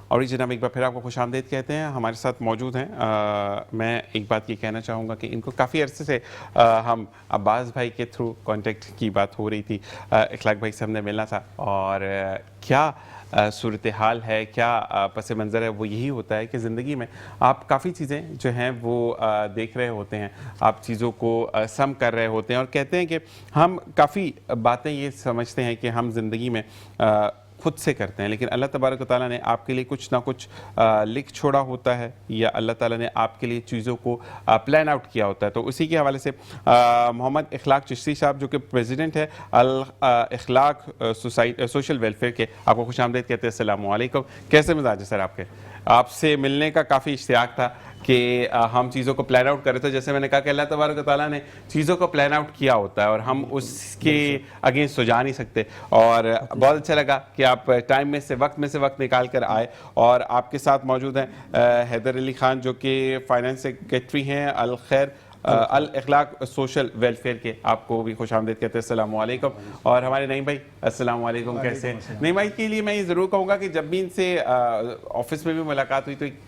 اور جناب ایک بار پھر آپ کو خوش آمدید کہتے ہیں. ہمارے ساتھ موجود ہیں. میں ایک بات یہ کہنا چاہوں گا کہ ان کو کافی عرصے سے ہم عباس بھائی کے تھرو کانٹیکٹ کی بات ہو رہی تھی. اخلاق بھائی سے ہم نے ملنا تھا اور کیا صورتحال ہے, کیا پس منظر ہے, وہ یہی ہوتا ہے کہ زندگی میں آپ کافی چیزیں جو ہیں وہ دیکھ رہے ہوتے ہیں, آپ چیزوں کو سم کر رہے ہوتے ہیں اور کہتے ہیں کہ ہم کافی باتیں یہ سمجھتے ہیں کہ ہم زندگی میں خود سے کرتے ہیں, لیکن اللہ تبارک و تعالیٰ نے آپ کے لیے کچھ نہ کچھ لکھ چھوڑا ہوتا ہے یا اللہ تعالیٰ نے آپ کے لیے چیزوں کو پلان آؤٹ کیا ہوتا ہے. تو اسی کے حوالے سے محمد اخلاق چشتی صاحب جو کہ پریزیڈنٹ ہے اخلاق سوشل ویلفیئر کے, آپ کو خوش آمدید کہتے ہیں. السلام علیکم, کیسے مزاج ہے سر آپ کے؟ آپ سے ملنے کا کافی اشتیاق تھا کہ ہم چیزوں کو پلان آؤٹ کرے. تو جیسے میں نے کہا کہ اللہ تبارک و تعالیٰ نے چیزوں کو پلان آؤٹ کیا ہوتا ہے اور ہم اس کے اگینسٹ تو جا نہیں سکتے, اور بہت اچھا لگا کہ آپ ٹائم میں سے وقت نکال کر آئے. اور آپ کے ساتھ موجود ہیں حیدر علی خان جو کہ فائنانس سیکریٹری ہیں الخیر الاخلاق سوشل ویلفیئر کے, آپ کو بھی خوش آمدید کہتے ہیں. السلام علیکم. اور ہمارے نعیم بھائی, السلام علیکم, کیسے ہیں؟ نعیم بھائی کے لیے میں یہ ضرور کہوں گا کہ جب بھی ان سے آفس میں بھی ملاقات ہوئی تو ایک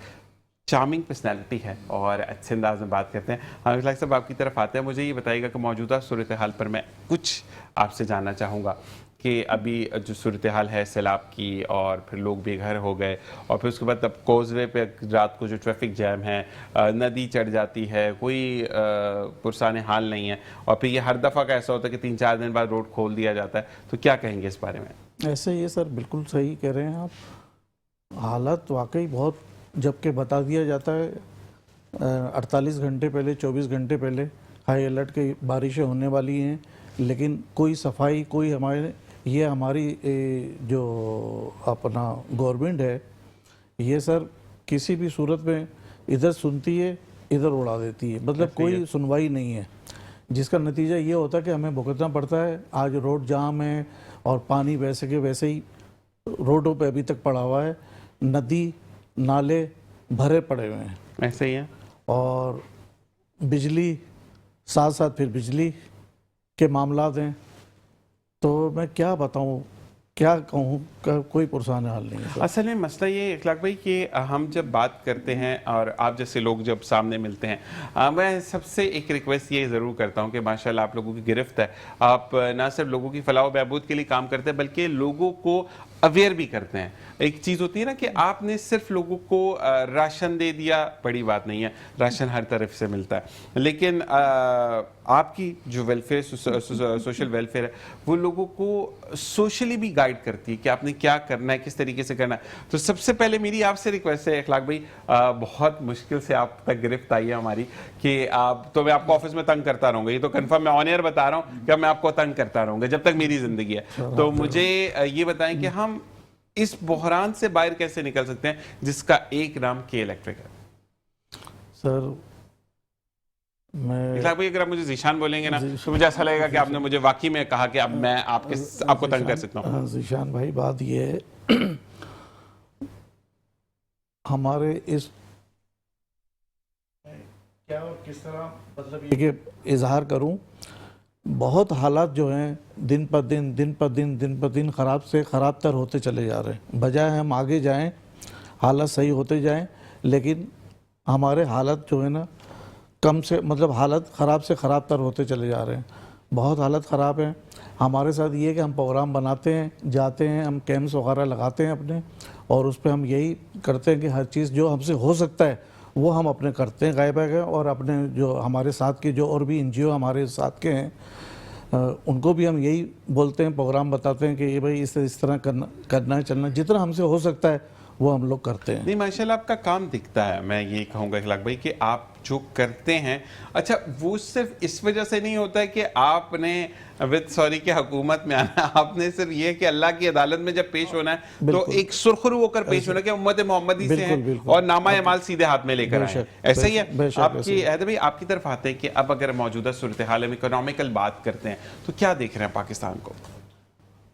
چارمنگ پرسنالٹی ہے اور اچھے انداز میں بات کرتے ہیں. اخلاق صاحب آپ کی طرف آتے ہیں, مجھے یہ بتائیے گا کہ موجودہ صورتحال پر میں کچھ آپ سے جاننا چاہوں گا کہ ابھی جو صورتحال ہے سیلاب کی, اور پھر لوگ بے گھر ہو گئے, اور پھر اس کے بعد اب کوز وے پہ رات کو جو ٹریفک جیم ہے, ندی چڑھ جاتی ہے, کوئی پرسان حال نہیں ہے, اور پھر یہ ہر دفعہ کا ایسا ہوتا ہے کہ 3-4 دن بعد روڈ کھول دیا جاتا ہے. تو کیا کہیں گے اس بارے میں؟ ایسے ہی ہے سر, بالکل صحیح کہہ رہے ہیں آپ. حالت واقعی بہت, جبکہ بتا دیا جاتا ہے 48 گھنٹے پہلے 24 گھنٹے پہلے ہائی الرٹ کی بارشیں ہونے والی ہیں, لیکن کوئی صفائی, کوئی ہماری جو اپنا گورنمنٹ ہے یہ سر کسی بھی صورت میں ادھر سنتی ہے ادھر اڑا دیتی ہے, مطلب کوئی سنوائی نہیں ہے, جس کا نتیجہ یہ ہوتا ہے کہ ہمیں بھگتنا پڑتا ہے. آج روڈ جام ہے اور پانی ویسے کے ویسے ہی روڈوں پہ ابھی تک پڑا ہوا ہے, ندی نالے بھرے پڑے ہوئے ہیں, ایسے ہی ہے. اور بجلی ساتھ ساتھ پھر بجلی کے معاملات ہیں. تو میں کیا بتاؤں, کیا کہوں, کوئی پرسان حال نہیں ہے. اصل میں مسئلہ یہ اخلاق بھائی کہ ہم جب بات کرتے ہیں اور آپ جیسے لوگ جب سامنے ملتے ہیں, میں سب سے ایک ریکویسٹ یہ ضرور کرتا ہوں کہ ماشاءاللہ آپ لوگوں کی گرفت ہے, آپ نہ صرف لوگوں کی فلاح و بہبود کے لیے کام کرتے ہیں بلکہ لوگوں کو اویئر بھی کرتے ہیں. ایک چیز ہوتی ہے نا کہ آپ نے صرف لوگوں کو راشن دے دیا, بڑی بات نہیں ہے, راشن ہر طرف سے ملتا ہے, لیکن آپ کی جو ویلفیئر سوشل ویلفیئر ہے وہ لوگوں کو سوشلی بھی گائیڈ کرتی ہے کہ آپ نے کیا کرنا ہے, کس طریقے سے کرنا ہے. تو سب سے پہلے میری آپ سے ریکویسٹ ہے اخلاق بھائی, بہت مشکل سے آپ تک گرفت آئی ہے ہماری کہ آپ, تو میں آپ کو آفس میں تنگ کرتا رہوں گا, یہ تو کنفرم میں آن ایئر بتا رہا ہوں کہ میں آپ کو تنگ کرتا رہوں گا جب تک میری زندگی ہے. تو مجھے یہ بتائیں کہ ہم اس بحران سے باہر کیسے نکل سکتے ہیں جس کا ایک نام کے الیکٹرک ہے؟ سر اخلاق بھائی اگر آپ مجھے ذیشان بولیں گے نا تو مجھے ایسا لگے گا کہ آپ نے مجھے واقعی میں کہا کہ اب میں آپ کو تنگ کر سکتا ہوں. ذیشان بھائی بات یہ ہے, ہمارے اس کیا اور کس طرح مطلب یہ کہ اظہار کروں, بہت حالات جو ہیں دن پر دن خراب سے خراب تر ہوتے چلے جا رہے ہیں. بجائے ہم آگے جائیں, حالات صحیح ہوتے جائیں, لیکن ہمارے حالت جو ہے نا مطلب حالت خراب سے خراب تر ہوتے چلے جا رہے ہیں. بہت حالت خراب ہیں. ہمارے ساتھ یہ ہے کہ ہم پروگرام بناتے ہیں, جاتے ہیں, ہم کیمپس وغیرہ لگاتے ہیں اپنے, اور اس پہ ہم یہی کرتے ہیں کہ ہر چیز جو ہم سے ہو سکتا ہے وہ ہم اپنے کرتے ہیں غائبہ کے, اور اپنے جو ہمارے ساتھ کے جو اور بھی این جی او ہمارے ساتھ کے ہیں ان کو بھی ہم یہی بولتے ہیں, پروگرام بتاتے ہیں کہ یہ بھائی اس طرح کرنا ہے, چلنا, جتنا ہم سے ہو سکتا ہے وہ ہم لوگ کرتے ہیں. نہیں ماشاءاللہ آپ کا کام دکھتا ہے. میں یہ کہوں گا اخلاق بھائی کہ آپ جو کرتے ہیں, اچھا وہ صرف اس وجہ سے نہیں ہوتا ہے کہ آپ نے کہ حکومت میں آنا, آپ نے صرف یہ کہ اللہ کی عدالت میں جب پیش ہونا ہے تو ایک سرخرو ہو کر پیش ہونا کہ امت محمدی سے ہیں اور نامہ اعمال سیدھے ہاتھ میں لے کر آئے. ایسا ہی ہے. آپ کی حیدر بھائی آپ کی طرف آتے ہیں کہ اب اگر موجودہ صورتحال میں اکنامیکل بات کرتے ہیں تو کیا دیکھ رہے ہیں پاکستان کو؟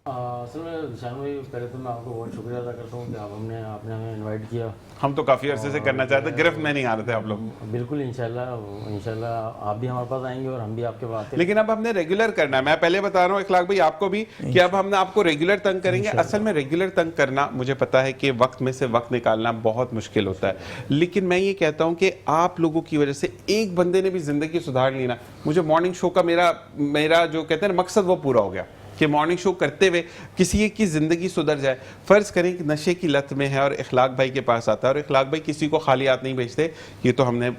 اصل میں ذیشان بھائی پہلے تو میں آپ کو بہت شکریہ ادا کرتا ہوں کہ آپ نے ہمیں انوائٹ کیا. ہم تو کافی عرصے سے کرنا چاہتے ہیں, گرفت میں نہیں آ رہے تھے آپ لوگ. بالکل انشاءاللہ آپ بھی ہمارے پاس آئیں گے اور ہم بھی آپ کے پاس. لیکن اب ہم نے ریگولر کرنا ہے. میں پہلے بتا رہا ہوں اخلاق بھائی آپ کو بھی کہ اب ہم نے آپ کو ریگولر تنگ کریں گے. اصل میں ریگولر تنگ کرنا مجھے پتا ہے کہ وقت میں سے وقت نکالنا بہت مشکل ہوتا ہے, لیکن میں یہ کہتا ہوں کہ آپ لوگوں کی وجہ سے ایک بندے نے بھی زندگی سدھار لی نا. مجھے مارننگ شو کا میرا جو کہتے ہیں نا مقصد وہ پورا ہو گیا کہ مارننگ شو کرتے ہوئے کسی ایک کی زندگی سدھر جائے. فرض کریں کہ نشے کی لت میں ہے اور اخلاق بھائی کے پاس آتا ہے, اور اخلاق بھائی کسی کو خالی ہاتھ نہیں بھیجتے, یہ تو ہم نے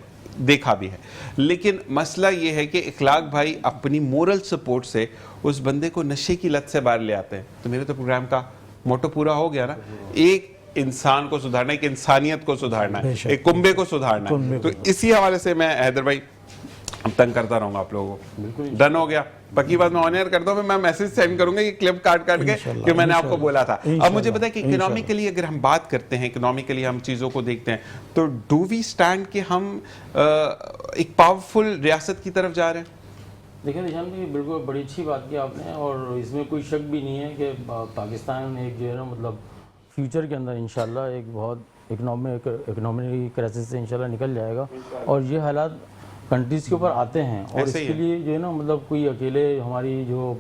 دیکھا بھی ہے. لیکن مسئلہ یہ ہے کہ اخلاق بھائی اپنی مورل سپورٹ سے اس بندے کو نشے کی لت سے باہر لے آتے ہیں. تو میرے تو پروگرام کا موٹو پورا ہو گیا نا. ایک انسان کو سدھارنا, ایک انسانیت کو سدھارنا ہے, ایک کنبے کو سدھارنا ہے. تو اسی حوالے سے میں حیدر بھائی تنگ کرتا رہوں گا آپ لوگوں کو. ڈن ہو گیا. پکی بات میں آن ایئر کرتا ہوں, میں میسج سینڈ کروں گا یہ کلپ کاٹ کے کہ میں نے آپ کو بولا تھا. اب مجھے پتا ہے کہ اکنامکلی اگر ہم بات کرتے ہیں, اکنامکلی ہم چیزوں کو دیکھتے ہیں, تو ڈو وی اسٹینڈ کہ ہم ایک پاورفل ریاست کی طرف جا رہے ہیں؟ دیکھیں ذیشان بھائی بالکل بڑی اچھی بات کی آپ نے, اور اس میں کوئی شک بھی نہیں ہے کہ پاکستان ایک جو ہے نا مطلب فیوچر کے اندر انشاءاللہ ایک بہت اکنامی کرائسس سے انشاءاللہ نکل جائے گا. اور یہ حالات کنٹریز کے اوپر آتے ہیں, اور اس کے لیے جو ہے نا مطلب کوئی اکیلے ہماری جو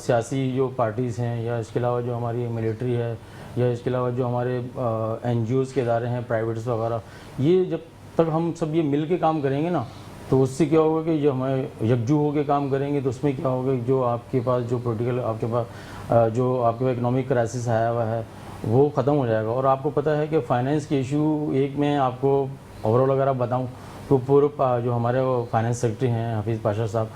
سیاسی جو پارٹیز ہیں, یا اس کے علاوہ جو ہماری ملٹری ہے, یا اس کے علاوہ جو ہمارے این جی اوز کے ادارے ہیں پرائیویٹس وغیرہ, یہ جب تک ہم سب یہ مل کے کام کریں گے نا, تو اس سے کیا ہوگا کہ جو ہمیں یکجو ہو کے کام کریں گے, تو اس میں کیا ہوگا جو آپ کے پاس جو پولیٹیکل آپ کے پاس جو آپ کے پاس اکنامک کرائسس آیا ہوا ہے وہ ختم ہو جائے گا. اور آپ کو پتہ ہے کہ فائنینس کے ایشو ایک میں آپ کو اوور آل اگر آپ بتاؤں تو پورے جو ہمارے فائنینس سیکرٹری ہیں حفیظ پاشا صاحب,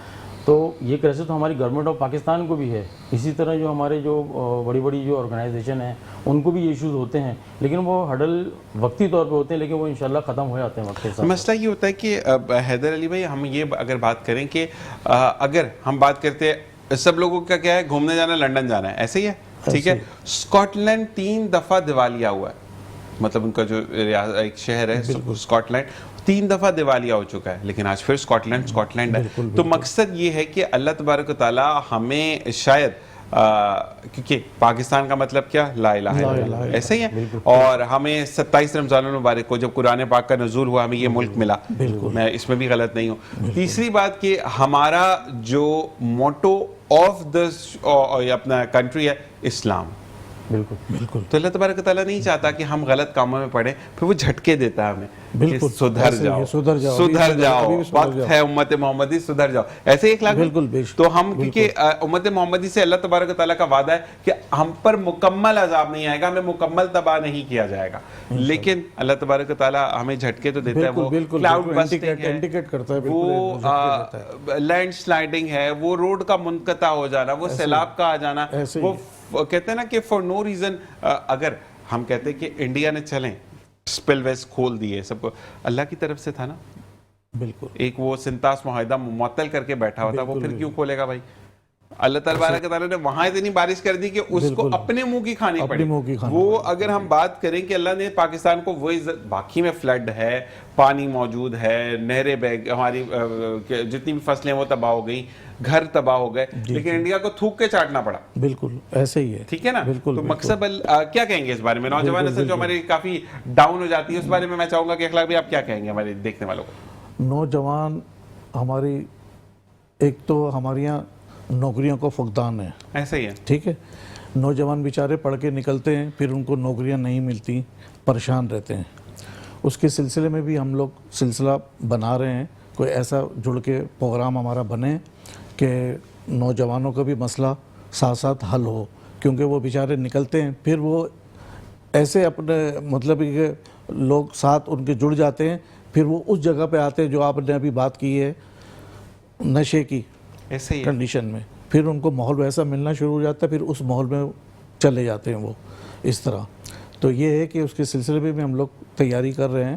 تو یہ کرائسس تو ہماری گورنمنٹ آف پاکستان کو بھی ہے. اسی طرح جو ہمارے جو بڑی بڑی جو آرگنائزیشن ہیں ان کو بھی یہ ایشوز ہوتے ہیں, لیکن وہ ہڈل وقتی طور پہ ہوتے ہیں, لیکن وہ انشاءاللہ ختم ہو جاتے ہیں وقت کے ساتھ. مسئلہ یہ ہوتا ہے کہ حیدر علی بھائی ہم یہ اگر بات کریں کہ اگر ہم بات کرتے ہیں سب لوگوں کا کیا ہے, گھومنے جانا, لنڈن جانا ہے, ایسے ہی ہے, ٹھیک ہے. اسکاٹ لینڈ 3 دفعہ دیوالیہ ہوا ہے, مطلب ان کا جو ایک شہر ہے اسکاٹ لینڈ 3 دفعہ دیوالیہ ہو چکا ہے, لیکن آج پھر اسکاٹ لینڈ ہے. تو مقصد یہ ہے کہ اللہ تبارک و تعالی ہمیں شاید کیونکہ پاکستان کا مطلب کیا, لا الہ الا اللہ, ایسے ہی ہے. اور ہمیں 27 رمضان المبارک کو جب قرآن پاک کا نزول ہوا ہمیں یہ ملک ملا, میں اس میں بھی غلط نہیں ہوں. تیسری بات کہ ہمارا جو موٹو آف دا اپنا کنٹری ہے اسلام. بالکل. تو اللہ تبارک و تعالیٰ نہیں چاہتا کہ ہم غلط کاموں میں پڑیں, پھر وہ جھٹکے دیتا ہے ہمیں کہ سدھر جاؤ, وقت ہے امت محمدی سدھر جاؤ. ایسے ہی اخلاق تو ہم, کیونکہ امت محمدی سے اللہ تبارک و تعالیٰ کا وعدہ ہے کہ ہم پر مکمل عذاب نہیں آئے گا, ہمیں مکمل تباہ نہیں کیا جائے گا, لیکن اللہ تبارک و تعالیٰ ہمیں جھٹکے تو دیتا ہے. وہ کلاؤڈ بسٹنگ ہے, وہ لینڈ سلائڈنگ ہے, وہ روڈ کا منقطع ہو جانا, وہ سیلاب کا آ جانا, وہ کہتے ہیں نا کہ فار نو ریزن. اگر ہم کہتے ہیں کہ انڈیا نے چلیں سپل ویز کھول دیے سب کو, اللہ کی طرف سے تھا نا. بالکل. ایک وہ سنتاس معاہدہ معطل کر کے بیٹھا ہوا تھا, وہ پھر کیوں کھولے گا بھائی؟ اللہ تعالیٰ نے وہاں اتنی بارش کر دی کہ اس کو اپنے منہ کی کھانی پڑی. وہ اگر ہم بات کریں کہ اللہ نے پاکستان کو وہی, باقی میں فلڈ ہے, پانی موجود ہے, نہریں ہماری جتنی بھی فصلیں وہ تباہ ہو گئی, گھر تباہ ہو گئے, لیکن انڈیا کو تھوک کے چاٹنا پڑا. بالکل ایسے ہی ہے, ٹھیک ہے نا. تو مقصد کیا کہیں گے اس بارے میں, نوجوان نسل جو ہماری کافی ڈاؤن ہو جاتی ہے, اس بارے میں میں چاہوں گا کہ اخلاق بھی آپ کیا کہیں گے ہمارے دیکھنے والوں کو. نوجوان ہماری ایک تو ہمارے یہاں نوکریوں کو فقدان ہے, ایسا ہی ہے, ٹھیک ہے. نوجوان بیچارے پڑھ کے نکلتے ہیں, پھر ان کو نوکریاں نہیں ملتی, پریشان رہتے ہیں. اس کے سلسلے میں بھی ہم لوگ سلسلہ بنا رہے ہیں, کوئی ایسا جڑ کے پروگرام ہمارا بنے کہ نوجوانوں کا بھی مسئلہ ساتھ ساتھ حل ہو, کیونکہ وہ بیچارے نکلتے ہیں, پھر وہ ایسے اپنے مطلب کہ لوگ ساتھ ان کے جڑ جاتے ہیں, پھر وہ اس جگہ پہ آتے ہیں جو آپ نے ابھی بات کی ہے نشے کی کنڈیشن میں, پھر ان کو ماحول ویسا ملنا شروع ہو جاتا ہے, پھر اس ماحول میں چلے جاتے ہیں وہ اس طرح. تو یہ ہے کہ اس کے سلسلے میں بھی ہم لوگ تیاری کر رہے ہیں,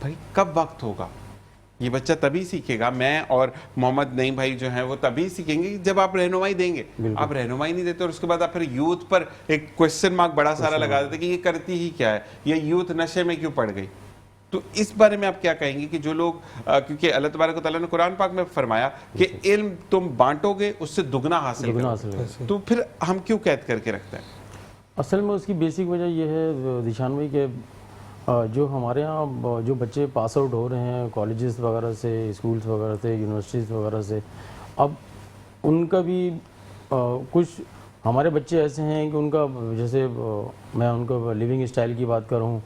بھائی کب وقت ہوگا؟ یہ بچہ تبھی سیکھے گا، میں اور محمد نعیم بھائی جو ہیں وہ تبھی سیکھیں گے جب آپ رہنمائی دیں گے. آپ رہنمائی نہیں دیتے اور اس کے بعد آپ پھر یوتھ پر ایک کوشچن مارک بڑا سارا لگا دیتے کہ یہ کرتی ہی کیا ہے، یہ یوتھ نشے میں کیوں پڑ گئی. تو اس بارے میں آپ کیا کہیں گے کہ جو لوگ کیونکہ اللہ تبارک و تعالیٰ نے قرآن پاک میں فرمایا کہ علم تم بانٹو گے اس سے دگنا حاصل کرو، تو پھر ہم کیوں قید کر کے رکھتے ہیں؟ اصل میں اس کی بیسک وجہ یہ ہے ذیشان بھائی کہ جو ہمارے ہاں جو بچے پاس آؤٹ ہو رہے ہیں کالجز وغیرہ سے، اسکولز وغیرہ سے، یونیورسٹیز وغیرہ سے، اب ان کا بھی کچھ ہمارے بچے ایسے ہیں کہ ان کا جیسے میں ان کو لیونگ اسٹائل کی بات کروں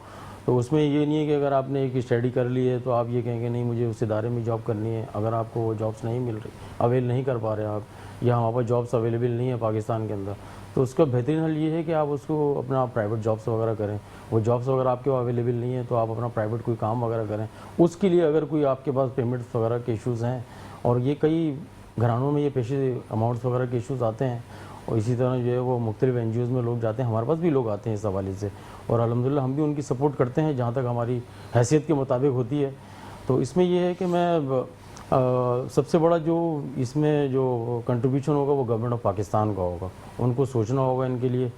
تو اس میں یہ نہیں ہے کہ اگر آپ نے ایک اسٹڈی کر لی ہے تو آپ یہ کہیں گے نہیں مجھے اس ادارے میں جاب کرنی ہے. اگر آپ کو وہ جابس نہیں مل رہی، اویل نہیں کر پا رہے آپ، یا ہمارے پاس جابس اویلیبل نہیں ہے پاکستان کے اندر، تو اس کا بہترین حل یہ ہے کہ آپ اس کو اپنا پرائیویٹ جابس وغیرہ کریں. وہ جابس وغیرہ آپ کے اویلیبل نہیں ہے تو آپ اپنا پرائیویٹ کوئی کام وغیرہ کریں. اس کے لیے اگر کوئی آپ کے پاس پیمنٹس وغیرہ کے ایشوز ہیں، اور یہ کئی گھرانوں میں یہ پیسے اماؤنٹس وغیرہ کے ایشوز آتے ہیں، اور اسی طرح جو ہے وہ مختلف این جی اوز میں لوگ جاتے ہیں، ہمارے پاس بھی لوگ آتے ہیں اس حوالے سے، اور الحمدللہ ہم بھی ان کی سپورٹ کرتے ہیں جہاں تک ہماری حیثیت کے مطابق ہوتی ہے. تو اس میں یہ ہے کہ میں سب سے بڑا جو اس میں جو کنٹریبیوشن ہوگا وہ گورنمنٹ آف پاکستان کا ہوگا. ان کو سوچنا ہوگا ان کے لیے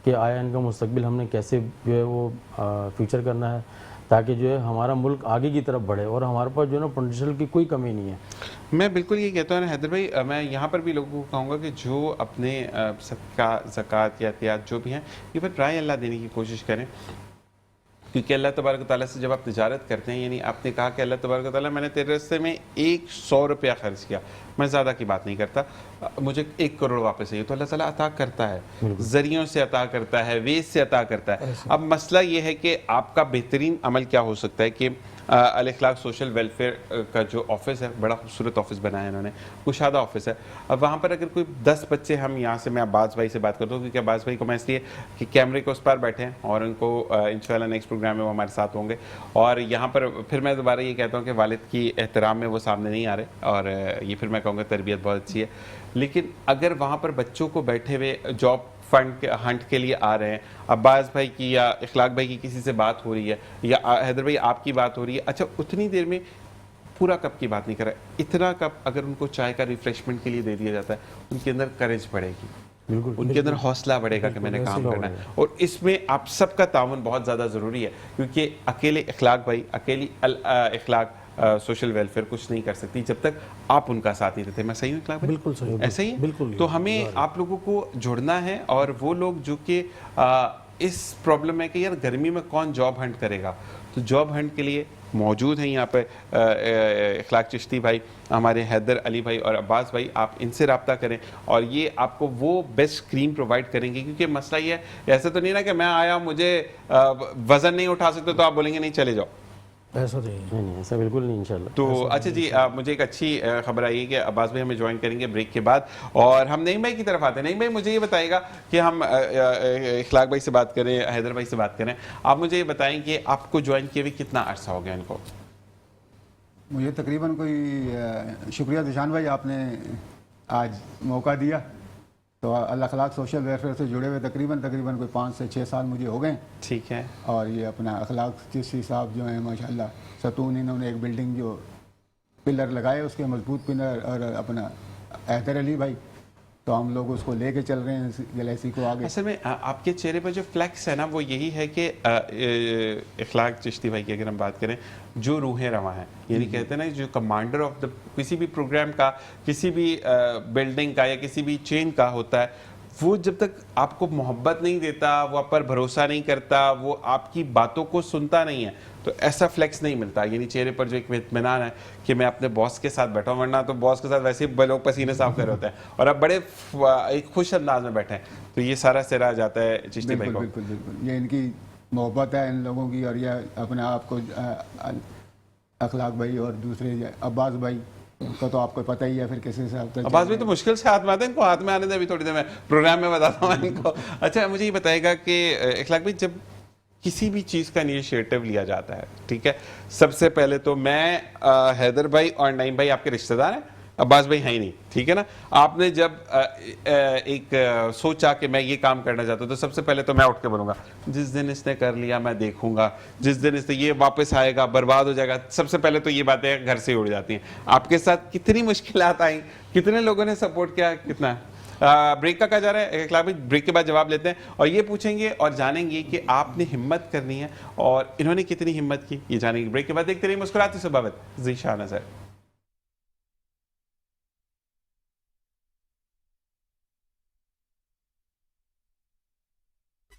کہ آیا ان کا مستقبل ہم نے کیسے جو ہے وہ فیوچر کرنا ہے تاکہ جو ہے ہمارا ملک آگے کی طرف بڑھے، اور ہمارے پاس جو ہے نا پوٹینشیل کی کوئی کمی نہیں ہے. میں بالکل یہ کہتا ہوں حیدر بھائی، میں یہاں پر بھی لوگوں کو کہوں گا کہ جو اپنے صدقہ زکوٰۃ یا عطیات جو بھی ہیں یہ پر رائے اللہ دینے کی کوشش کریں، کیونکہ اللہ تبارک و تعالیٰ سے جب آپ تجارت کرتے ہیں، یعنی آپ نے کہا کہ اللہ تبارک و تعالیٰ میں نے تیرے راستے میں 100 روپیہ خرچ کیا، میں زیادہ کی بات نہیں کرتا، مجھے 1 کروڑ واپس چاہیے، تو اللہ تعالیٰ عطا کرتا ہے، ذریعوں سے عطا کرتا ہے، ویز سے عطا کرتا ہے. اب مسئلہ یہ ہے کہ آپ کا بہترین عمل کیا ہو سکتا ہے کہ الاخلاق سوشل ویلفیئر کا جو آفس ہے، بڑا خوبصورت آفس بنایا ہے انہوں نے، کشادہ آفس ہے. اب وہاں پر اگر کوئی 10 بچے، ہم یہاں سے میں عباس بھائی سے بات کرتا ہوں کیونکہ عباس بھائی کو میں اس لیے کہ کیمرے کے اس پار بیٹھے ہیں اور ان کو انشاءاللہ نیکسٹ پروگرام میں وہ ہمارے ساتھ ہوں گے، اور یہاں پر پھر میں دوبارہ یہ کہتا ہوں کہ والد کی احترام میں وہ سامنے نہیں آ رہے، اور یہ پھر میں کہوں گا تربیت بہت اچھی ہے. لیکن اگر وہاں پر بچوں کو بیٹھے ہوئے جاب فنڈ ہنٹ کے لیے آ رہے ہیں، عباس بھائی کی یا اخلاق بھائی کی کسی سے بات ہو رہی ہے، یا حیدر بھائی آپ کی بات ہو رہی ہے، اچھا اتنی دیر میں پورا کپ کی بات نہیں کر رہا، اتنا کپ اگر ان کو چائے کا ریفریشمنٹ کے لیے دے دیا جاتا ہے، ان کے اندر کریج بڑھے گی، بالکل ان کے اندر حوصلہ بڑھے گا کہ میں نے کام کرنا ہے. اور اس میں آپ سب کا تعاون بہت زیادہ ضروری ہے، کیونکہ اکیلے اخلاق بھائی، اکیلی اخلاق سوشل ویلفیئر کچھ نہیں کر سکتی جب تک آپ ان کا ساتھ نہیں دیتے. میں صحیح ہوں اخلاق بھائی؟ بالکل صحیح، ایسا ہی ہے. بالکل. تو ہمیں آپ لوگوں کو جڑنا ہے، اور وہ لوگ جو کہ اس پرابلم ہے کہ یار گرمی میں کون جاب ہنٹ کرے گا، تو جاب ہنٹ کے لیے موجود ہیں یہاں پہ اخلاق چشتی بھائی، ہمارے حیدر علی بھائی اور عباس بھائی. آپ ان سے رابطہ کریں اور یہ آپ کو وہ بیسٹ اسکرین پرووائڈ کریں گے، کیونکہ مسئلہ یہ ہے ایسا تو نہیں نا کہ میں آیا مجھے وزن نہیں اٹھا سکتے تو آپ بولیں گے نہیں چلے جاؤ، ایسا نہیں ہے. نہیں ایسا بالکل نہیں انشاءاللہ. تو اچھا جی، مجھے ایک اچھی خبر آئی ہے کہ عباس بھائی ہمیں جوائن کریں گے بریک کے بعد، اور ہم نعیم بھائی کی طرف آتے ہیں. نعیم بھائی مجھے یہ بتائے گا کہ ہم اخلاق بھائی سے بات کریں، حیدر بھائی سے بات کریں، آپ مجھے یہ بتائیں کہ آپ کو جوائن کیے ہوئے کتنا عرصہ ہو گیا ان کو؟ مجھے تقریباً کوئی شکریہ ذیشان بھائی، آپ نے آج موقع دیا. تو الاخلاق سوشل ویلفیئر سے جڑے ہوئے تقریباً کوئی 5 سے 6 سال مجھے ہو گئے. ٹھیک ہے. اور یہ اپنا اخلاق چشتی صاحب جو ہیں ماشاءاللہ ستون، انہوں نے ایک بلڈنگ جو پلر لگائے اس کے مضبوط پلر، اور اپنا حیدر علی بھائی، تو ہم لوگ اس کو لے کے چل رہے ہیں گلیسی کو آگے. اصل میں آپ کے چہرے پر جو فلیکس ہے نا وہ یہی ہے کہ اخلاق چشتی بھائی کی اگر ہم بات کریں جو روحیں رواں ہیں، یعنی کہتے ہیں نا جو کمانڈر آف دا کسی بھی پروگرام کا، کسی بھی بلڈنگ کا یا کسی بھی چین کا ہوتا ہے، وہ جب تک آپ کو محبت نہیں دیتا، وہ آپ پر بھروسہ نہیں کرتا، وہ آپ کی باتوں کو سنتا نہیں ہے، تو ایسا فلیکس نہیں ملتا. یعنی چہرے پر جو ایک اطمینان ہے کہ میں اپنے باس کے ساتھ بیٹھا ہوں، ورنہ تو باس کے ساتھ ویسے ہی لوگ پسینے صاف کر رہے ہوتے ہیں اور اب بڑے ایک خوش انداز میں بیٹھے ہیں، تو یہ سارا سرا جاتا ہے چشتی بھائی کو. بالکل بالکل، یہ ان کی محبت ہے ان لوگوں کی، اور یہ اپنے آپ کو اخلاق بھائی اور دوسرے عباس بھائی کا تو آپ کو پتہ ہی ہے پھر کیسے سے. عباس بھائی تو مشکل سے ہاتھ میں آتے ہیں، ان کو ہاتھ میں آنے دیں، ابھی تھوڑی دیر میں پروگرام میں بتاتا ہوں ان کو. اچھا مجھے یہ بتائے گا کہ اخلاق بھائی جب کسی بھی چیز کا انیشیٹو لیا جاتا ہے، ٹھیک ہے، سب سے پہلے تو میں حیدر بھائی اور نعیم بھائی آپ کے رشتہ دار ہیں، عباس بھائی ہیں ہی نہیں, ٹھیک ہے نا. آپ نے جب ایک سوچا کہ میں یہ کام کرنا چاہتا ہوں تو سب سے پہلے تو میں اٹھ کے بولوں گا جس دن اس نے کر لیا میں دیکھوں گا, جس دن اس نے یہ واپس آئے گا برباد ہو جائے گا. سب سے پہلے تو یہ باتیں گھر سے ہی اڑ جاتی ہیں. آپ کے ساتھ کتنی مشکلات آئیں, کتنے لوگوں نے سپورٹ کیا, کتنا. بریک کا کہا جا رہا ہے اخلاق بھائی, بریک کے بعد جواب لیتے ہیں اور یہ پوچھیں گے اور جانیں گے کہ آپ نے ہمت کرنی ہے اور انہوں نے کتنی ہمت کی, یہ جانیں گے بریک کے بعد. دیکھتے رہیے مسکراتی صبح ذیشان نظر.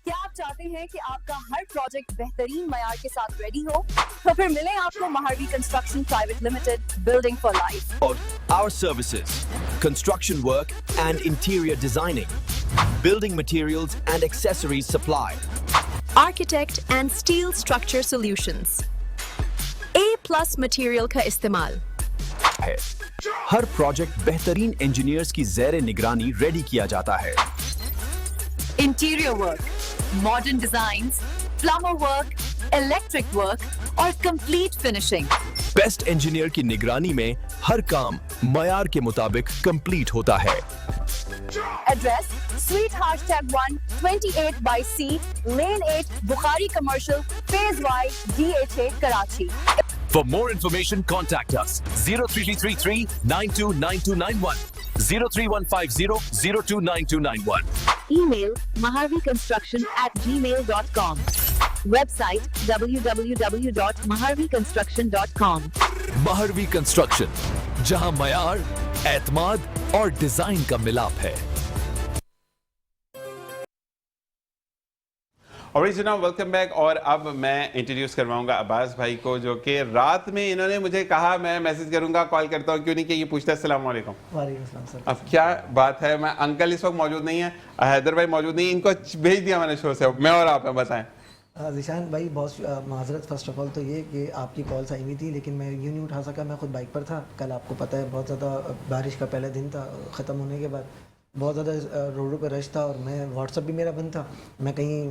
کیا آپ چاہتے ہیں کہ آپ کا ہر پروجیکٹ بہترین معیار کے ساتھ ریڈی ہو؟ تو پھر ملیں آپ کو Maharvi construction private limited, building for life. Our services, construction work and interior designing, building materials and accessories supply, Architect and steel structure solutions. A+ material کا استعمال. ہے. ہر پروجیکٹ بہترین انجینئرز کی زیر نگرانی ریڈی کیا جاتا ہے. Interior work, modern designs, plumber work, electric work اور کمپلیٹ فنیشنگ. بیسٹ انجینئر کی نگرانی میں ہر کام معیار کے مطابق کمپلیٹ ہوتا ہے. Address sweet heart tag 1 28/C lane 8 Bukhari commercial phase Y DHA Karachi. For more information, contact us 03333 929291 03150 029291. Email maharviconstruction@gmail.com. Website www.maharviconstruction.com. Mehrvi construction, جہاں معیار, اعتماد اور ڈیزائن کا ملاپ ہے. اور جناب ویلکم بیک. اور اب میں انٹروڈیوس کرواؤں گا عباس بھائی کو, جو کہ رات میں انہوں نے مجھے کہا میں میسج کروں گا, کال کرتا ہوں, کیوں نہیں کہ یہ پوچھتا ہے السلام علیکم. وعلیکم السلام سر. اب کیا بات ہے, میں انکل اس وقت موجود نہیں ہے, حیدر بھائی موجود نہیں, ان کو بھیج دیا میں نے شو سے, میں اور آپ بتائیں. ذیشان بھائی بہت معذرت فرسٹ آف آل تو یہ کہ آپ کی کالس آئی ہوئی تھی لیکن میں یوں نہیں اٹھا سکا. میں خود بائک پر تھا, کل آپ کو پتہ ہے بہت زیادہ بارش کا پہلا دن تھا, ختم ہونے کے بعد بہت زیادہ روڈوں پہ رش تھا اور میں واٹس ایپ بھی میرا بند تھا. میں کہیں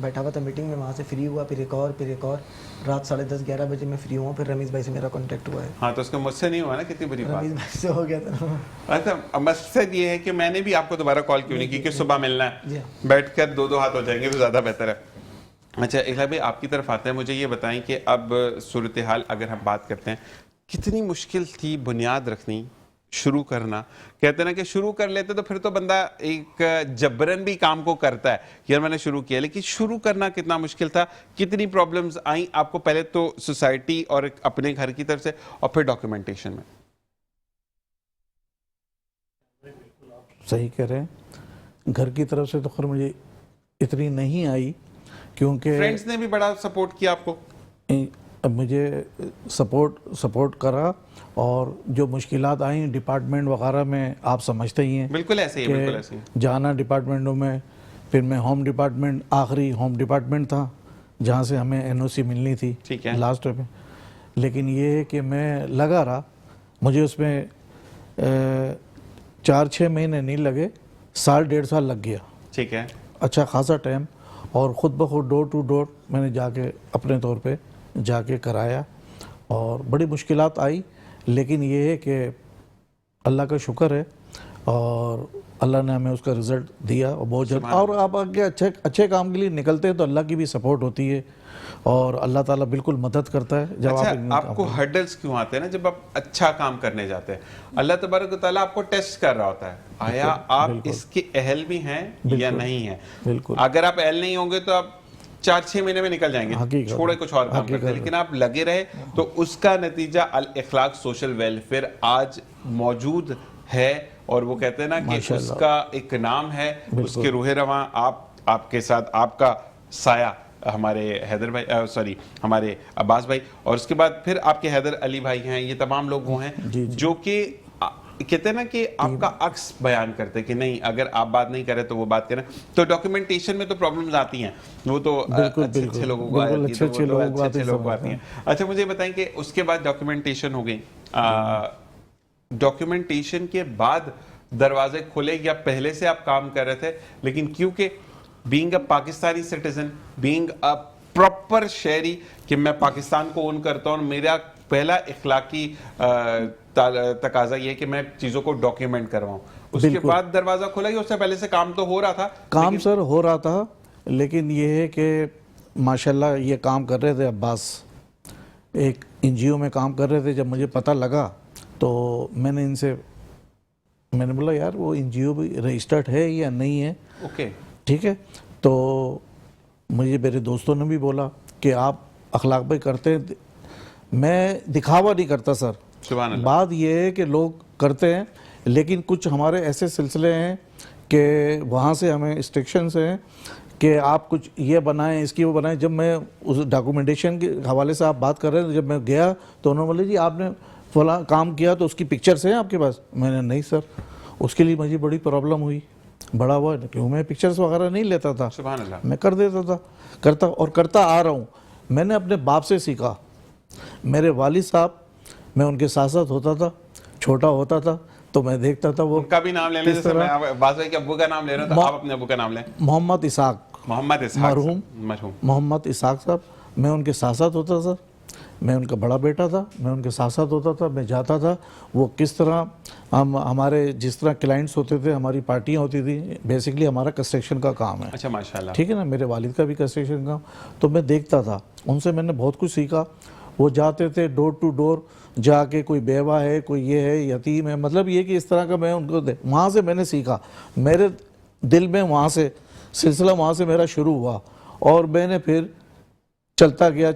بیٹھا ہوا تھا میٹنگ میں, وہاں سے فری ہوا, پھر ایک اور رات 10:30 11 بجے میں فری ہوا. پھر رمیز بھائی سے میرا کانٹیکٹ ہوا ہے. ہاں تو اس کو مجھ سے نہیں ہوا نا, کتنی بری بات. رمیز بھائی سے ہو گیا تھا. اچھا مقصد یہ ہے کہ میں نے بھی آپ کو دوبارہ کال کیوں نہیں کی کہ صبح ملنا ہے, بیٹھ کر دو ہاتھ ہو جائیں گے تو زیادہ بہتر ہے. اچھا اخلاق بھائی آپ کی طرف آتے ہیں, مجھے یہ بتائیں کہ اب صورتحال اگر ہم بات کرتے ہیں, کتنی مشکل تھی بنیاد رکھنی, شروع کرنا. کہتے ہیں نا کہ شروع کر لیتے تو پھر تو بندہ ایک جبرن بھی کام کو کرتا ہے, یار میں نے شروع کیا, لیکن شروع کرنا کتنا مشکل تھا, کتنی پرابلمز آئیں آپ کو, پہلے تو سوسائٹی اور اپنے گھر کی طرف سے اور پھر ڈاکیومنٹیشن میں. صحیح کہہ رہے ہیں, گھر کی طرف سے تو خیر مجھے اتنی نہیں آئی کیونکہ فرینڈز نے بھی بڑا سپورٹ کیا آپ کو. مجھے سپورٹ کرا, اور جو مشکلات آئیں ڈپارٹمنٹ وغیرہ میں آپ سمجھتے ہی ہیں. بالکل ایسے ہی, بالکل ایسے ہی. جانا ڈپارٹمنٹوں میں, پھر میں ہوم ڈپارٹمنٹ, آخری ہوم ڈپارٹمنٹ تھا جہاں سے ہمیں NOC ملنی تھی لاسٹ میں. لیکن یہ ہے کہ میں لگا رہا, مجھے اس میں 4-6 مہینے نہیں لگے, 1.5 سال لگ گیا. ٹھیک ہے, اچھا خاصا ٹائم, اور خود بخود ڈور ٹو ڈور میں نے جا کے اپنے طور پہ جا کے کرایا, اور بڑی مشکلات آئی. لیکن یہ ہے کہ اللہ کا شکر ہے اور اللہ نے ہمیں اس کا رزلٹ دیا, اور بہت جلد. اور آپ آگے اچھے کام کے لیے نکلتے ہیں تو اللہ کی بھی سپورٹ ہوتی ہے, اور اللہ تعالیٰ بالکل مدد کرتا ہے. جب آپ کو ہرڈلز کیوں آتے ہیں نا جب آپ اچھا کام کرنے جاتے ہیں, اللہ تبارک و تعالیٰ آپ کو ٹیسٹ کر رہا ہوتا ہے, آیا آپ اس کے اہل بھی ہیں یا نہیں ہیں. بالکل, اگر آپ اہل نہیں ہوں گے تو آپ 4-6 مہینے میں نکل جائیں گے, چھوڑے کچھ اور کام کرتے ہیں, لیکن آپ لگے رہے تو اس کا نتیجہ الاخلاق سوشل ویلفیئر آج موجود ہے. اور وہ کہتے ہیں نا کہ اس کا ایک نام ہے, اس کے روح رواں آپ کے ساتھ آپ کا سایہ ہمارے حیدر بھائی, ہمارے عباس بھائی, اور اس کے بعد پھر آپ کے حیدر علی بھائی ہیں. یہ تمام لوگ وہ ہیں جو کہ کہتے ہیں نا کہ آپ کا عکس بیان کرتے کہ نہیں, اگر آپ بات نہیں کریں تو وہ بات کریں. تو ڈاکیومنٹیشن میں تو پرابلمز آتی ہیں, وہ تو اچھے لوگوں کو آتی ہیں. اچھا مجھے بتائیں کہ اس کے بعد ڈاکیومنٹیشن ہو گئی, ڈاکیومنٹیشن کے بعد دروازے کھلے یا پہلے سے آپ کام کر رہے تھے, لیکن کیونکہ being a Pakistani citizen, being a proper شہری کہ میں پاکستان کو اون کرتا ہوں, میرا پہلا اخلاقی تقاضا یہ ہے کہ میں چیزوں کو ڈاکیومنٹ کرواؤں. اس کے بعد دروازہ کھلا گیا, اس سے پہلے سے کام تو ہو رہا تھا. کام سر ہو رہا تھا, لیکن یہ ہے کہ ماشاءاللہ یہ کام کر رہے تھے عباس, ایک این جی او میں کام کر رہے تھے. جب مجھے پتہ لگا تو میں نے بولا یار وہ این جی او بھی رجسٹرڈ ہے یا نہیں ہے. اوکے, ٹھیک ہے. تو مجھے میرے دوستوں نے بھی بولا کہ آپ اخلاق بھائی کرتے ہیں. میں دکھاوا نہیں کرتا سر. سبحان اللہ. بات یہ ہے کہ لوگ کرتے ہیں, لیکن کچھ ہمارے ایسے سلسلے ہیں کہ وہاں سے ہمیں اسٹرکشنز ہیں کہ آپ کچھ یہ بنائیں, اس کی وہ بنائیں. جب میں اس ڈاکومنٹیشن کے حوالے سے آپ بات کر رہے ہیں, جب میں گیا تو انہوں نے بولے جی آپ نے فلاں کام کیا تو اس کی پکچرز ہیں آپ کے پاس. میں نے نہیں سر, اس کے لیے مجھے بڑی پرابلم ہوئی, بڑا ہوا کیوں میں پکچرز وغیرہ نہیں لیتا تھا. سبحان اللہ. میں کر دیتا تھا, کرتا آ رہا ہوں. میں نے اپنے باپ سے سیکھا. میرے والد صاحب, میں ان کے ساتھ ساتھ ہوتا تھا, چھوٹا ہوتا تھا تو میں دیکھتا تھا وہ ان کا بھی نام لے لیں. جیسے میں عباس بھائی کے ابو کا نام لے رہا ہوں, تو آپ اپنے ابو کا نام لیں. محمد اسحاق, محمد اسحاق, مرحوم محمد اسحاق صاحب. میں ان کے ساتھ ساتھ ہوتا تھا, میں ان کا بڑا بیٹا تھا, میں ان کے ساتھ ساتھ ہوتا تھا. میں جاتا تھا, وہ کس طرح ہمارے جس طرح کلائنٹس ہوتے تھے, ہماری پارٹیاں ہوتی تھیں. بیسکلی ہمارا کنسٹرکشن کا کام ہے. اچھا, ماشاءاللہ. ٹھیک ہے نا, میرے والد کا بھی کنسٹرکشن کا. تو میں دیکھتا تھا, ان سے میں نے بہت کچھ سیکھا. وہ جاتے تھے ڈور ٹو ڈور جا کے, کوئی بیوہ ہے, کوئی یہ ہے, یتیم ہے, مطلب یہ کہ اس طرح کا میں ان کو وہاں سے میں نے سیکھا. میرے دل میں وہاں سے سلسلہ وہاں سے میرا شروع ہوا, اور میں نے پھر چلتا گیا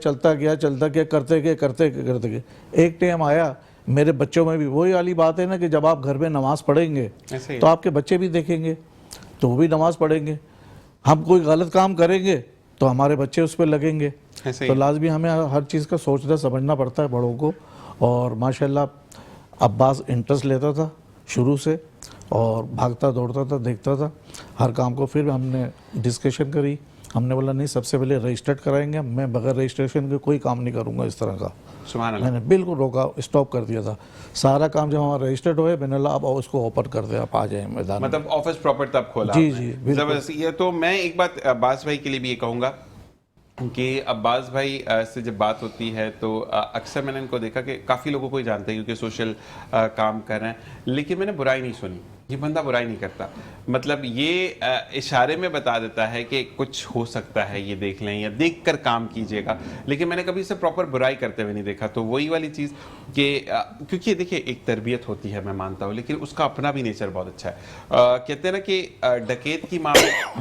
کرتے گئے. ایک ٹائم آیا میرے بچوں میں بھی وہی والی بات ہے نا کہ جب آپ گھر میں نماز پڑھیں گے تو آپ کے بچے بھی دیکھیں گے تو وہ بھی نماز پڑھیں گے. ہم کوئی غلط کام کریں گے تو ہمارے بچے اس پہ لگیں گے. تو لازمی ہمیں ہر چیز کا سوچنا سمجھنا پڑتا ہے بڑوں کو. اور ماشاءاللہ عباس انٹرسٹ لیتا تھا شروع سے, اور بھاگتا دوڑتا تھا, دیکھتا تھا ہر کام کو. پھر ہم نے ڈسکشن کری, ہم نے بولا نہیں سب سے پہلے رجسٹرڈ کرائیں گے, میں بغیر رجسٹریشن کے کوئی کام نہیں کروں گا اس طرح کا. سبحان اللہ. میں نے بالکل روکا, اسٹاپ کر دیا تھا. سارا کام جب ہمارا رجسٹرڈ ہوئے, میں نے اب اس کو اوپن کر دیا, آپ آ جائیں میدان. مطلب آفس پراپر تب کھولا. جی زبردست. یہ تو میں ایک بات عباس بھائی کے لیے بھی یہ کہوں گا کہ عباس بھائی سے جب بات ہوتی ہے تو اکثر میں نے ان کو دیکھا کہ کافی لوگوں کو ہی جانتے ہیں کیونکہ سوشل کام کر رہے ہیں, لیکن میں نے برائی نہیں سنی. یہ بندہ برائی نہیں کرتا, مطلب یہ اشارے میں بتا دیتا ہے کہ کچھ ہو سکتا ہے, یہ دیکھ لیں یا دیکھ کر کام کیجئے گا, لیکن میں نے کبھی اسے پراپر برائی کرتے ہوئے نہیں دیکھا. تو وہی والی چیز کہ کیونکہ دیکھیے ایک تربیت ہوتی ہے, میں مانتا ہوں, لیکن اس کا اپنا بھی نیچر بہت اچھا ہے. کہتے ہیں نا کہ ڈکیت کی ماں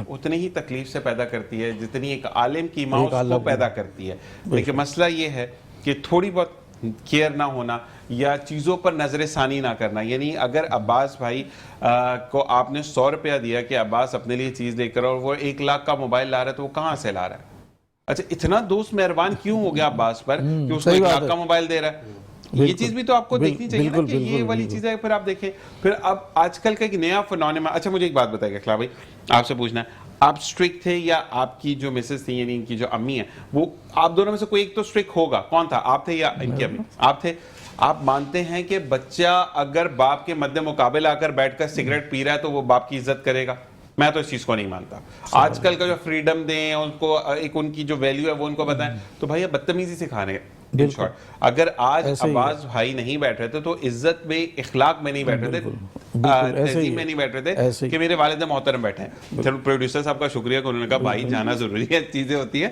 اتنی ہی تکلیف سے پیدا کرتی ہے جتنی ایک عالم کی ماں اس کو پیدا کرتی ہے. لیکن مسئلہ یہ ہے کہ تھوڑی بہت کیئر نہ ہونا یا چیزوں پر نظر ثانی نہ کرنا. یعنی اگر عباس بھائی کو آپ نے 100 روپیہ دیا کہ عباس اپنے لیے چیز لے کر, اور وہ 1 لاکھ کا موبائل لا رہا ہے, تو وہ کہاں سے لا رہا ہے؟ اچھا, اتنا دوست مہربان کیوں ہو گیا عباس پر کہ اس کو 1 لاکھ کا موبائل دے رہا ہے؟ یہ چیز بھی تو آپ کو دیکھنی چاہیے نا کہ یہ والی چیز ہے. پھر آپ دیکھیں, پھر اب آج کل کا ایک نیا فنونما. اچھا مجھے ایک بات بتائیے اخلاق بھائی, آپ سے پوچھنا ہے, آپ اسٹرکٹ تھے یا آپ کی جو مسز تھی یعنی ان کی جو امی ہیں, وہ آپ دونوں میں سے کوئی ایک تو اسٹرکٹ ہوگا, کون تھا, آپ تھے یا ان کی امی؟ آپ تھے. آپ مانتے ہیں کہ بچہ اگر باپ کے مد مقابل آ کر بیٹھ کر سگریٹ پی رہا ہے تو وہ باپ کی عزت کرے گا؟ میں تو اس چیز کو نہیں مانتا. آج کل کا جو فریڈم دیں ان کو, ایک ان کی جو ویلیو ہے وہ ان کو بتائیں, تو بھائی بدتمیزی سکھانے. اگر آج عباس بھائی نہیں بیٹھ رہے تھے تو عزت میں, اخلاق میں نہیں بیٹھ رہے تھے, تہذیب میں نہیں بیٹھ رہے تھے کہ میرے والد محترم بیٹھے ہیں. چلو پروڈیوسر صاحب کا شکریہ کہ انہوں نے کہا بھائی جانا ضروری ہے, چیزیں ہوتی ہیں,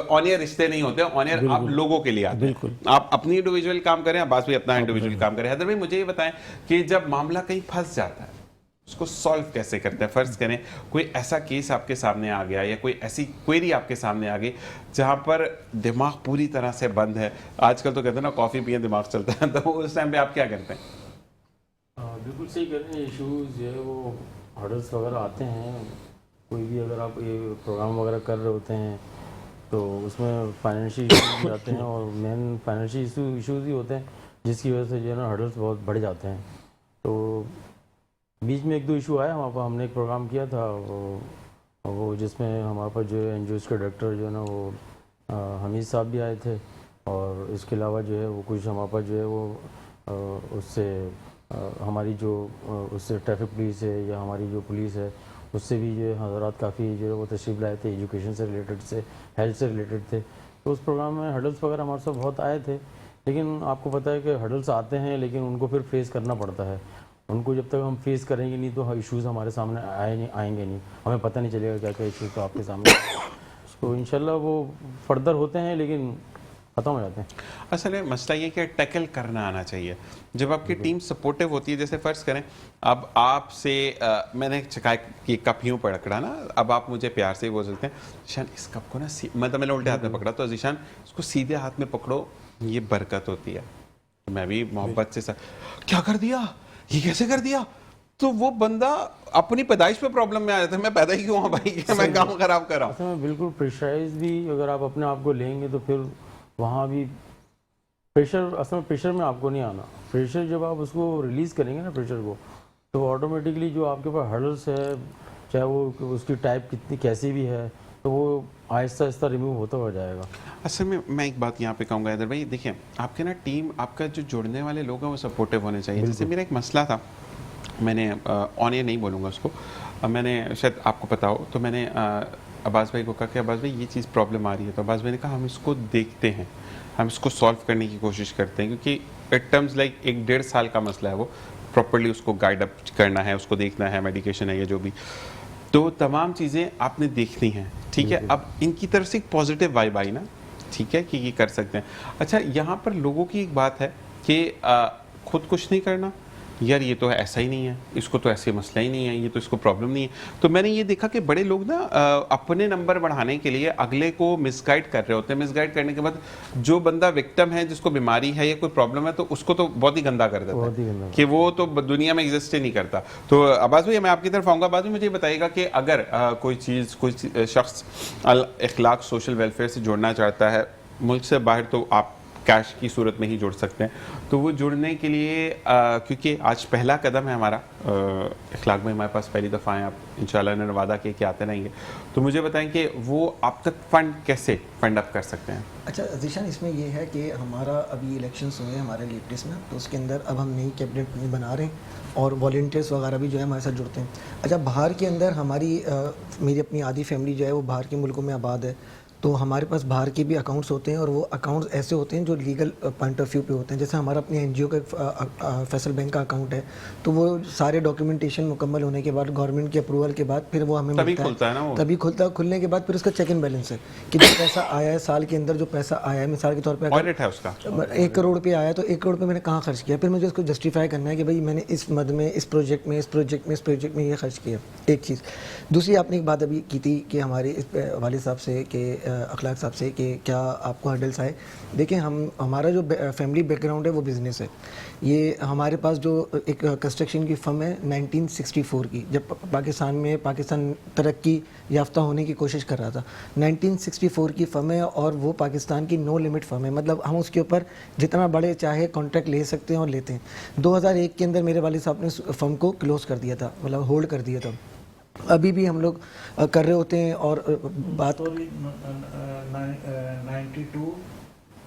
آن ایئر رشتے نہیں ہوتے, آن ایئر آپ لوگوں کے لیے آتے ہیں. آپ اپنی انڈیویجول کام کریں, عباس بھائی اپنا انڈیویجول کام کریں. حیدر بھائی مجھے یہ بتائیں کہ جب معاملہ کہیں پھنس جاتا ہے اس کو سالو کیسے کرتے ہیں؟ فرض کریں کوئی ایسا کیس آپ کے سامنے آ گیا یا کوئی ایسی کوئری آپ کے سامنے آ گئی جہاں پر دماغ پوری طرح سے بند ہے. آج کل تو کہتے ہیں نا کافی پیئیں دماغ چلتا ہے, تو اس ٹائم پہ آپ کیا کرتے ہیں؟ بالکل صحیح کہہ رہے ہیں. ایشوز جو ہے وہ ہرڈلس وغیرہ آتے ہیں, کوئی بھی اگر آپ یہ پروگرام وغیرہ کر رہے ہوتے ہیں تو اس میں فائنینشیل ایشوز بھی آتے ہیں, اور مین فائنینشیل ایشوز ہی ہوتے ہیں جس کی وجہ سے جو ہے نا ہرڈلس بہت بڑھ جاتے ہیں. تو بیچ میں 1-2 ایشو آیا. ہم نے ایک پروگرام کیا تھا وہ جس میں ہمارے پاس جو ہے این جی اوز کے ڈائریکٹر جو ہے نا وہ حمید صاحب بھی آئے تھے, اور اس کے علاوہ جو ہے وہ کچھ ہمارے پاس جو ہے وہ اس سے ہماری جو اس سے ٹریفک پولیس ہے یا ہماری جو پولیس ہے اس سے بھی جو ہے حضرات کافی جو ہے وہ تشریف لائے تھے, ایجوکیشن سے ریلیٹڈ سے, ہیلتھ سے ریلیٹڈ تھے. تو اس پروگرام میں ہرڈلس وغیرہ ہمارے ساتھ بہت آئے تھے, لیکن آپ کو پتہ ہے کہ ہرڈلس آتے ہیں لیکن ان کو پھر فیس کرنا پڑتا ہے. ان کو جب تک ہم فیس کریں گے نہیں تو ایشوز ہمارے سامنے آئیں گے نہیں, ہمیں پتہ نہیں چلے گا کیا کیا ایشوز تو آپ کے سامنے. تو انشاءاللہ وہ فردر ہوتے ہیں لیکن ختم ہو جاتے ہیں. اصل میں مسئلہ یہ کہ ٹیکل کرنا آنا چاہیے. جب آپ کی ٹیم سپورٹیو ہوتی ہے, جیسے فرض کریں اب آپ سے میں نے چائے کی کپ یوں پکڑا نا, اب آپ مجھے پیار سے بول سکتے ہیں ذیشان اس کپ کو نا مطلب میں نے الٹے ہاتھ میں پکڑا تو ذیشان اس کو سیدھے ہاتھ میں پکڑو, یہ برکت ہوتی ہے. میں بھی محبت سے کیا کر دیا, یہ کیسے کر دیا, تو وہ بندہ اپنی پیدائش پہ پرابلم میں آ جاتا ہے, میں پیدا ہی کیوں ہوں بھائی کہ میں کام خراب کر رہا ہوں. اصل میں بالکل پریشرائز بھی اگر آپ اپنے آپ کو لیں گے تو پھر وہاں بھی پریشر, اصل میں پریشر میں آپ کو نہیں آنا. پریشر جب آپ اس کو ریلیز کریں گے نا پریشر کو, تو آٹومیٹکلی جو آپ کے پاس ہرڈلس ہے چاہے وہ اس کی ٹائپ کتنی کیسی بھی ہے تو وہ آہستہ آہستہ ریموو ہوتا ہو جائے گا. اصل میں ایک بات یہاں پہ کہوں گا حیدر بھائی, دیکھیں آپ کے نا ٹیم, آپ کا جو جڑنے والے لوگ ہیں وہ سپورٹیو ہونے چاہیے. جیسے میرا ایک مسئلہ تھا, میں نے آن ایئر نہیں بولوں گا اس کو, میں نے شاید آپ کو پتا ہو, تو میں نے عباس بھائی کو کہا کہ عباس بھائی یہ چیز پرابلم آ رہی ہے. تو عباس بھائی نے کہا ہم اس کو دیکھتے ہیں, ہم اس کو سالو کرنے کی کوشش کرتے ہیں, کیونکہ ایٹ ٹرمز لائک 1-1.5 سال کا مسئلہ ہے, وہ پراپرلی اس کو گائیڈ اپ کرنا ہے, اس کو دیکھنا ہے, میڈیکیشن ہے یا جو بھی, تو تمام چیزیں آپ نے دیکھنی ہیں. ٹھیک ہے, اب ان کی طرف سے ایک پازیٹیو وائب آئی نا, ٹھیک ہے کہ یہ کر سکتے ہیں. اچھا یہاں پر لوگوں کی ایک بات ہے کہ خود کچھ نہیں کرنا, یار یہ تو ایسا ہی نہیں ہے, اس کو تو ایسے مسئلہ ہی نہیں ہے, یہ تو اس کو پرابلم نہیں ہے. تو میں نے یہ دیکھا کہ بڑے لوگ نا اپنے نمبر بڑھانے کے لیے اگلے کو مس گائڈ کر رہے ہوتے ہیں. مس گائڈ کرنے کے بعد جو بندہ وکٹم ہے, جس کو بیماری ہے یا کوئی پرابلم ہے, تو اس کو تو بہت ہی گندا کر دیتا ہے کہ وہ تو دنیا میں ایگزسٹ ہی نہیں کرتا. تو عباس بھائی میں آپ کی طرف آؤں گا. عباس بھائی مجھے بتائیے گا کہ اگر کوئی شخص اخلاق سوشل ویلفیئر سے جڑنا چاہتا ہے, ملک سے باہر تو آپ کیش کی صورت میں ہی جڑ سکتے ہیں, تو وہ جڑنے کے لیے کیونکہ آج پہلا قدم ہے ہمارا, اخلاق میں ہمارے پاس پہلی دفعہ ہیں, آپ انشاءاللہ نے وعدہ کیا کہ آتے رہیں گے, تو مجھے بتائیں کہ وہ آپ تک فنڈ کیسے فنڈ اپ کر سکتے ہیں. اچھا ذیشان, اس میں یہ ہے کہ ہمارا ابھی الیکشنس ہوئے ہیں ہمارے لیڈرس میں, تو اس کے اندر اب ہم نئی کیبنٹ بنا رہے ہیں اور والنٹیئرس وغیرہ بھی جو ہے ہمارے ساتھ جڑتے ہیں. اچھا باہر کے اندر میری اپنی آدھی فیملی جو ہے وہ باہر کے ملکوں میں آباد ہے, تو ہمارے پاس باہر کے بھی اکاؤنٹس ہوتے ہیں, اور وہ اکاؤنٹس ایسے ہوتے ہیں جو لیگل پوائنٹ آف ویو پہ ہوتے ہیں. جیسے ہمارا اپنے این جی او کا فیصل بینک کا اکاؤنٹ ہے, تو وہ سارے ڈاکیومنٹیشن مکمل ہونے کے بعد گورنمنٹ کے اپروول کے بعد پھر وہ ہمیں تبھی کھلتا ہے نا, وہ تبھی کھلتا ہے. کھلنے کے بعد پھر اس کا چیک اینڈ بیلنس ہے کہ جو پیسہ آیا ہے سال کے اندر, جو پیسہ آیا ہے مثال کے طور پہ آڈٹ ہے اس کا 1 کروڑ روپے آیا, تو 1 کروڑ روپے میں نے کہاں خرچ کیا, پھر مجھے اس کو جسٹیفائی کرنا ہے کہ بھائی میں نے اس مد میں اس پروجیکٹ میں یہ خرچ کیا. ایک چیز. دوسری آپ نے ایک بات ابھی کی تھی کہ ہمارے والد صاحب سے, کہ اخلاق صاحب سے, کہ کیا آپ کو ہرڈلس آئے. دیکھیں ہمارا جو فیملی بیک گراؤنڈ ہے وہ بزنس ہے. یہ ہمارے پاس جو ایک کنسٹرکشن کی فرم ہے 1964 کی, جب پاکستان ترقی یافتہ ہونے کی کوشش کر رہا تھا, 1964 کی فرم ہے, اور وہ پاکستان کی نو لمٹ فرم ہے. مطلب ہم اس کے اوپر جتنا بڑے چاہے کانٹریکٹ لے سکتے ہیں اور لیتے ہیں. 2001 کے اندر میرے والد صاحب نے فرم کو کلوز کر دیا تھا, مطلب ہولڈ کر دیا تھا. ابھی بھی ہم لوگ کر رہے ہوتے ہیں. اور بات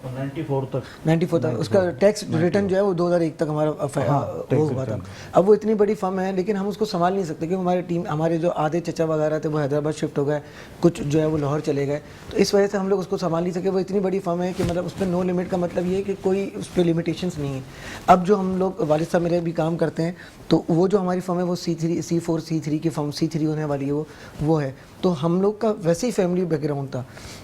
94 تک اس کا ٹیکس ریٹرن جو ہے وہ 2001 تک ہمارا ہوا تھا. اب وہ اتنی بڑی فرم ہے لیکن ہم اس کو سنبھال نہیں سکتے, کیونکہ ہمارے جو آدھے چچا وغیرہ تھے وہ حیدرآباد شفٹ ہو گئے, کچھ جو ہے وہ لاہور چلے گئے, تو اس وجہ سے ہم لوگ اس کو سنبھال نہیں سکے. وہ اتنی بڑی فرم ہے کہ مطلب اس پہ نو لمٹ کا مطلب یہ ہے کہ کوئی اس پہ لمیٹیشنس نہیں ہے. اب جو ہم لوگ والد صاحب میرے بھی کام کرتے ہیں, تو وہ جو ہماری فرم ہے وہ C3 کی فرم C3 ہونے والی ہے, وہ ہے. تو ہم لوگ کا ویسے ہی فیملی بیک گراؤنڈ تھا.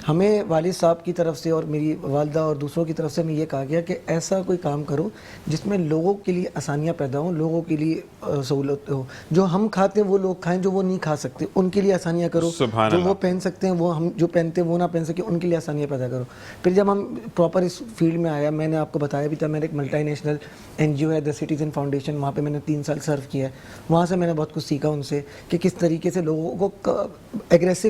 ہمیں والد صاحب کی طرف سے اور میری والدہ اور دوسروں کی طرف سے ہمیں یہ کہا گیا کہ ایسا کوئی کام کرو جس میں لوگوں کے لیے آسانیاں پیدا ہوں, لوگوں کے لیے سہولت ہو. جو ہم کھاتے ہیں وہ لوگ کھائیں, جو وہ نہیں کھا سکتے ان کے لیے آسانیاں کرو, جو وہ پہن سکتے ہیں وہ ہم جو پہنتے ہیں وہ نہ پہن سکے ان کے لیے آسانیاں پیدا کرو. پھر جب ہم پراپر اس فیلڈ میں آیا, میں نے آپ کو بتایا بھی تھا, میں نے ایک ملٹی نیشنل این جی او ہے دا سٹیزن فاؤنڈیشن, وہاں پہ میں نے 3 سال سرو کیا ہے. وہاں سے میں نے بہت کچھ سیکھا ان سے کہ کس طریقے سے لوگوں کو ایگریسو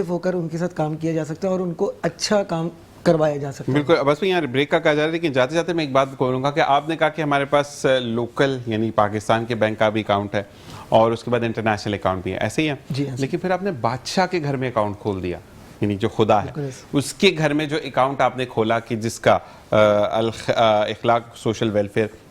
ہو کر ان کے ساتھ کام کیا جا سکتا ہے اور ان کو اچھا کام کروایا جا سکتا ہے. بالکل. بس یہاں بریک کا کہا جا رہا ہے, لیکن جاتے جاتے میں ایک بات بولوں گا کہ آپ نے کہا کہ ہمارے پاس لوکل یعنی پاکستان کے بینک کا بھی اکاؤنٹ ہے اور اس کے بعد انٹرنیشنل اکاؤنٹ بھی ہے, ایسے ہی ہے. لیکن پھر آپ نے بادشاہ کے گھر میں اکاؤنٹ کھول دیا, یعنی جو خدا ہے اس کے گھر میں جو اکاؤنٹ آپ نے کھولا کہ جس کا اخلاق سوشل ویلفیئر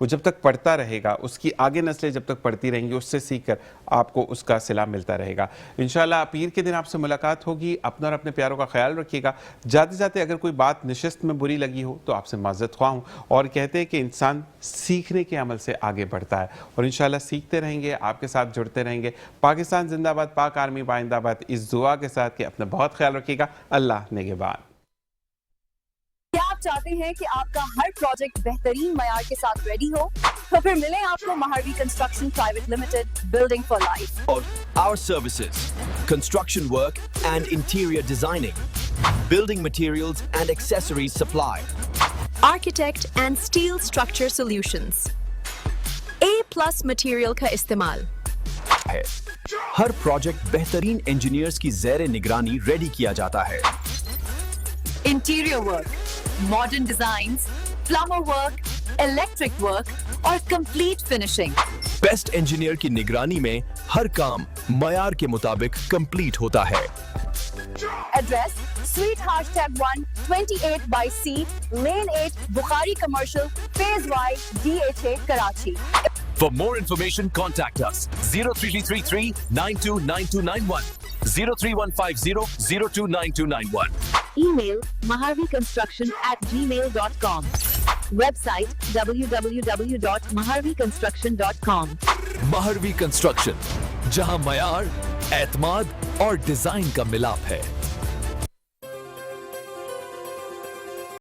وہ جب تک پڑھتا رہے گا, اس کی آگے نسلیں جب تک پڑھتی رہیں گی, اس سے سیکھ کر آپ کو اس کا صلہ ملتا رہے گا. انشاءاللہ پیر کے دن آپ سے ملاقات ہوگی. اپنا اور اپنے پیاروں کا خیال رکھیے گا. جاتے جاتے اگر کوئی بات نشست میں بری لگی ہو تو آپ سے معذرت خواہ ہوں, اور کہتے ہیں کہ انسان سیکھنے کے عمل سے آگے بڑھتا ہے, اور انشاءاللہ سیکھتے رہیں گے, آپ کے ساتھ جڑتے رہیں گے. پاکستان زندہ باد, پاک آرمی بائندہ آباد, اس دعا کے ساتھ کہ اپنا بہت خیال رکھیے گا. اللہ نگہبان. کیا آپ چاہتے ہیں کہ آپ کا ہر پروجیکٹ بہترین معیار کے ساتھ ریڈی ہو؟ تو پھر ملیں آپ کو Maharvi construction private limited, building for life. Our services, construction work and interior designing, building materials and accessories supply, Architect and Steel Structure Solutions. A+ material کا استعمال. ہے. ہر پروجیکٹ بہترین انجینئرز کی زیر نگرانی ریڈی کیا جاتا ہے. Interior work, modern designs, plumber work, electric work اور کمپلیٹ فنشنگ. بیسٹ انجینئر کی نگرانی میں ہر کام معیار کے مطابق کمپلیٹ ہوتا ہے. Address suite #1 28/C, lane 8, Bukhari commercial, phase Y, DHA, Karachi. For more information, contact us 03333 929291, 03150 029291. Email maharviconstruction@gmail.com. Website www.maharviconstruction.com. Mehrvi construction, جہاں معیار, اعتماد اور ڈیزائن کا ملاپ ہے.